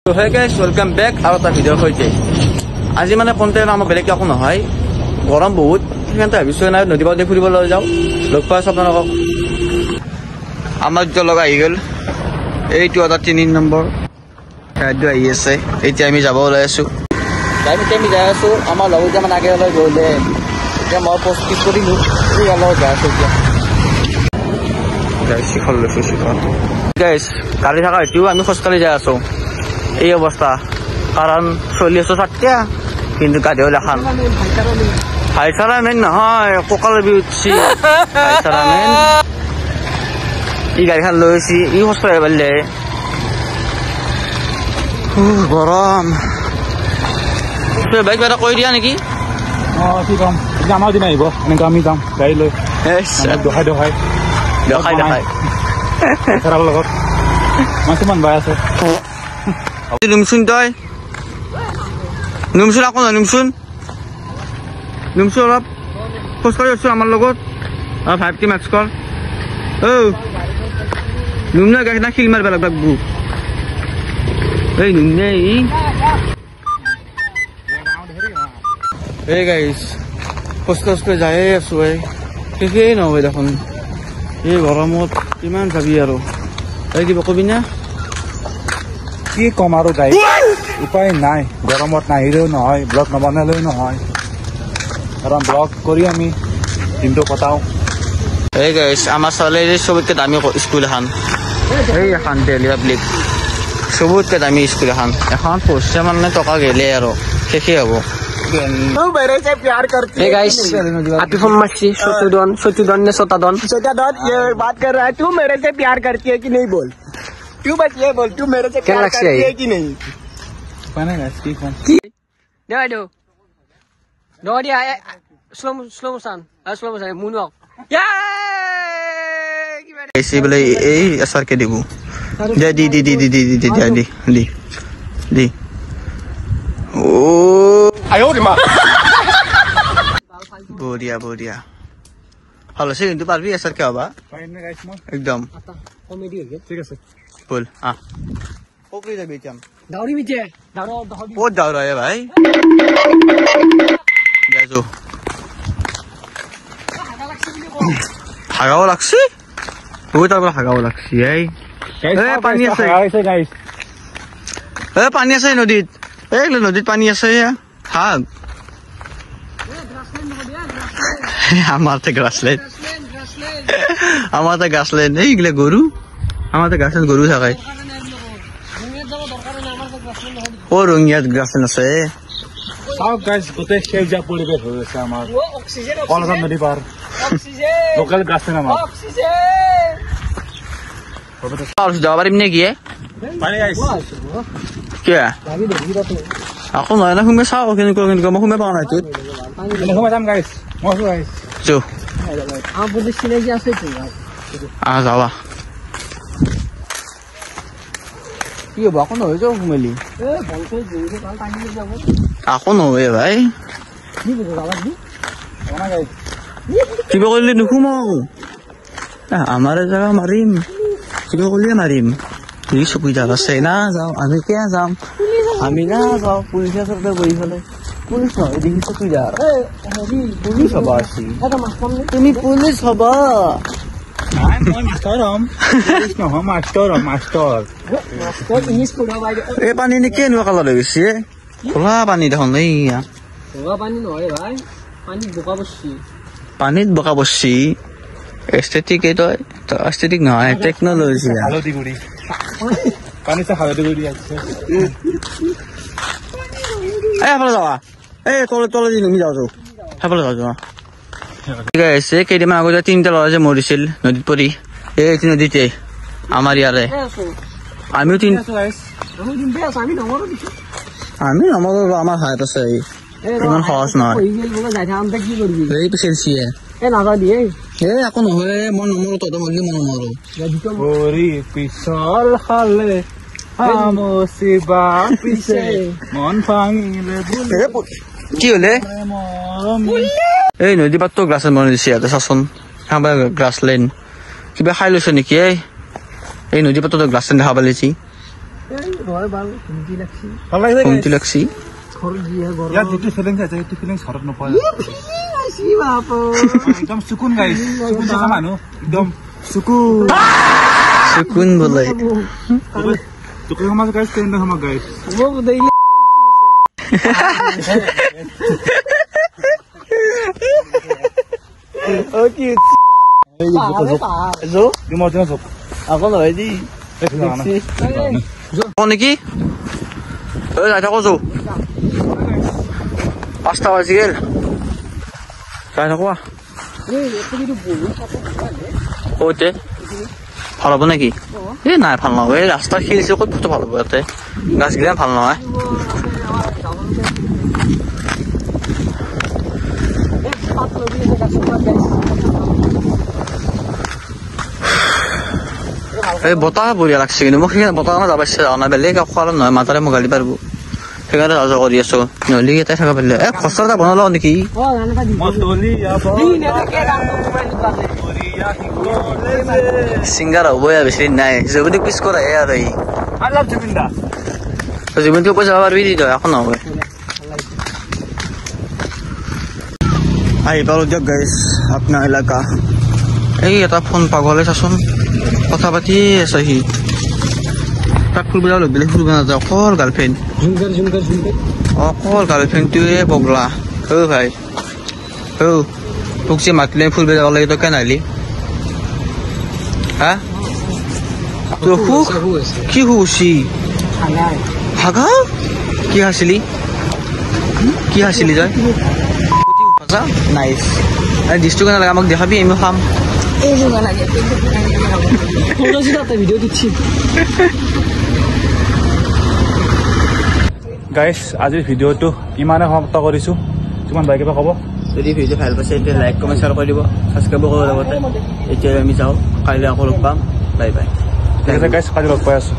So hey guys, welcome back আৰু এটা video হৈতে আজি মানে কন্টেন্ট আমাৰ বেলেগ একো নহয় গৰম বহুত সেনেতে ভাবিছো না নদী পাতে ফুৰিবলৈ যাও লগ পাই আপোনালোকক আমাৰ যে লগা আহি গল এইটো এটা 3 নম্বৰ খাদ্য আহি আছে এতিয়া আমি যাব ওলাই আছো আমাৰ লগত মানে আগে ওলাই গলে এতিয়া মই পোষ্ট পিক কৰিলো এই অলপ গা আছে এতিয়া গাইস শিখল লৈছো শিখল গাইস কালি থাকা এটিও আমি খোজকাঢ়ি যাই আছো এই অৱস্থা কাৰণ চলি আছো সাতটা কিন্তু গাড়ীও লেখান হাইচাৰা মেন নহয় কোকালৰ বিউটছি হাইচাৰা মেন এই গাড়ীখন লৈছি ই খোজকাঢ়ি পাৰিলে গৰম বাইক এটা কৈ দিয়া নেকি কি কাম আমাৰ দিন আহিব এনেকৈ আমি যাম গাড়ী লৈ দেখাই লগত মই কিমান বাই আছে নুমচুন তই নুমচুন আকৌ নুমচুন নুমচুন অলপ খোজকাঢ়ি আছো আমাৰ লগত 5T max কৰ নুমনে গাড়ীখনা শিল মাৰিব লাগব এই নুমনে এই গাইছ খোজকাঢ়ি যায়ে আছো শেষেই নহয় দেখোন এই গৰমত কিমান যাবি আৰু এই কিবা কবি না কি কম আৰু গাড়ী উপায় নাই গৰমত নাহিলেও নহয় ব্লগ নবনালেও নহয় কাৰণ ব্লগ কৰি আমি দিনটো কটাও এই গাইছ আমাৰ ছোৱালীৰ চবতকৈ দামী স্কুল এখন এই এখন দিল্লী পাব্লিক চবতকৈ দামী স্কুল এখন পইচা মানে টকা গেলে আৰু শেষেই হ'ব तू मेरे से प्यार करती है गाइस हैप्पी फॉर्म मच्छी सोतुदन ने सोतादन ये बात कर रहा है तू मेरे से प्यार करती है कि नहीं बोल तू बस ये बोल तू मेरे से प्यार करती है कि नहीं दो dia slow motion moonwalk ऐसे बोले ए असर के देबो दे दी ओ आयो रे मां बढ़िया हेलो से কিন্তু পারবি असर क्या होगा एकदम कॉमेडी हो गया ঠিক আছে बोल हां ओके जा बेचम दावरी में जे बहुत दाव रहा है भाई जाजो হাগাও লাগছে বহুত আবার হাগাও লাগছে এই পানি আছে গাইস পানি আছে নদীত এই নদীত পানী আছে হাগ আমার তো গ্রাসল্যান্ড এইগুলা গরু আমার তো গ্রাসল্যান্ড গরু থাকায় ও রঙিয়াত গ্রাসল্যান্ড আছে সব গাইস গোটেই সেউজীয়া পৰিৱেশ হৈ আছে আমাৰ কলকাতা নদী পাৰ লোকেল গ্ৰাছলেণ্ড আমাৰ যাব পাৰিম নে কি পানী গাইস কিয় আকৌ নহয় না সোমে চাওঁ কেনেকুৱা মই সোমে পোৱা নাই তোৰ সোমাই যাম গাইস মই গাইস চো पुलिस चिनाकी আছে তো যাবা কি হ'ব আকৌ নহয় যাও সোমালি আকৌ নহয় ভাই কিবা কৰিলে নুসুমাও আমাৰ জেগা মাৰিম কিবা কৰিলে মাৰিম এই চকুই জাগা আছে না যাওঁ আমি কিয় যাম আমি না যাওঁ পুলিচে ওচৰতে বহি পেলাই পুলিচ নহয় দেখিছো তুই যা পুলিচ হবা আছি তুমি পুলিচ হবা মই মাষ্টৰ হম পুলিচ নহয় মাষ্টৰ इंग्लिश पढ़ा भाई এই পানী নে কেনেকুৱা কালাৰ হৈ গৈছে খোলা পানী দেখোন এইয়া होगा पानी নহয় ভাই পানি বোকা বসছি পানীত বোকা বসছি এস্থেটিক এইটো এস্থেটিক নহয় টেকনলজি হালধি গুড়ি পানী চা হালধি গুড়ি আছে এইফালে যাবা এই তলে দি নুমি যাওঁ সেইফালে যাওঁ ঠিক আছে কেইদিনমান আগতে 3টা ল'ৰা যে মৰিছিল নদীত পৰি এইটো নদীতে আমাৰ ইয়াৰে আমিও আমি নমৰো আমাৰ হাত আছে ইমান সহজ নহয় এই পিছিয়ে এই আকৌ নহয় মই নমৰো তহঁতে মৰিলে মই নমৰো পিছল খালে মন ভাঙিলে কি হলে এই নদী পাতটো গ্ৰাছলেণ্ড বনাই দিছে ইয়াতে চাচোন গ্ৰাছলেণ্ড কিবা খাই লৈছে নেকি এই নদী পাতটো গ্ৰাছলেণ্ড দেখা পালিছি ভাল লাগিছে কমতি লাগছি ইয়াত যিটো ফিলিংছ আছে সেইটো ফিলিংছ ঘৰত নোপোৱা একদম চুকুন গাইছ চুকুন থকা মানুহ একদম সুকুন বোলে চুকুন সমাজ গাইছ কেন্দ্ৰ সমাজ গাইছ আকৌ নহয় দি নেকি যাই থাকো যৌ 5টা বাজি গেল যাই থাকো কতে ভাল হব নেকি এই নাই ভাল নহয় এই ৰাস্তা খেলিছে ক'ত ফটো ভাল হ'ব ইয়াতে গাছগিলা ভাল নহয় এই বতাহ বঢ়িয়া লাগছে কিন্তু মোক সেইকাৰণে বতাহ যাব ইচ্ছা যোৱা নাই বেলেগ খোৱা নহয় মাতাৰে মোক গালি পাৰিব সেইকাৰণে যা কৰি আছো নহ'লে এটাই থাকা পাৰিলে খচৰ এটা বনালো নেকি ছিংগাৰ হ'বই আৰু বেছি নাই জুবিন পিছ কৰা আৰু জুবিনকে পইচা পাৰবি দি তই এখন নহয় আহি পালো দিয়ক গাইছ আপোনাৰ এলেকা এই এটা ফোন পাগলে চাচোন কথা পাতি আছে সি তাক ফুৰিব যাব বেলেগ ফুৰিব নাযায় অকল গাৰ্লফ্ৰেণ্ড অকল গাৰ্লফ্ৰেণ্ডটোৱে পগলা ভাই তোক যে মাতিলে ফুৰিব যাব লাগে তই কেনে আহিলি হা তোৰ সুখ কি সুখি হাগা কি হাছিলি তই নাইচ ডিছটো কেনে লাগে আমাক দেখাবি আমি খাম গাইছ আজিৰ ভিডিঅ'টো ইমানে সমাপ্ত কৰিছো কিমান বাই কিবা ক'ব যদি ভিডিঅ' ভাল পাইছে এতিয়া লাইক কমেণ্ট শ্বেয়াৰ কৰি দিব ছাবস্ক্ৰাইব কৰিব লগতে এতিয়া আমি যাওঁ কাইলৈ আকৌ লগ পাম বাই বাই গাইছ কালি লগ পাই আছো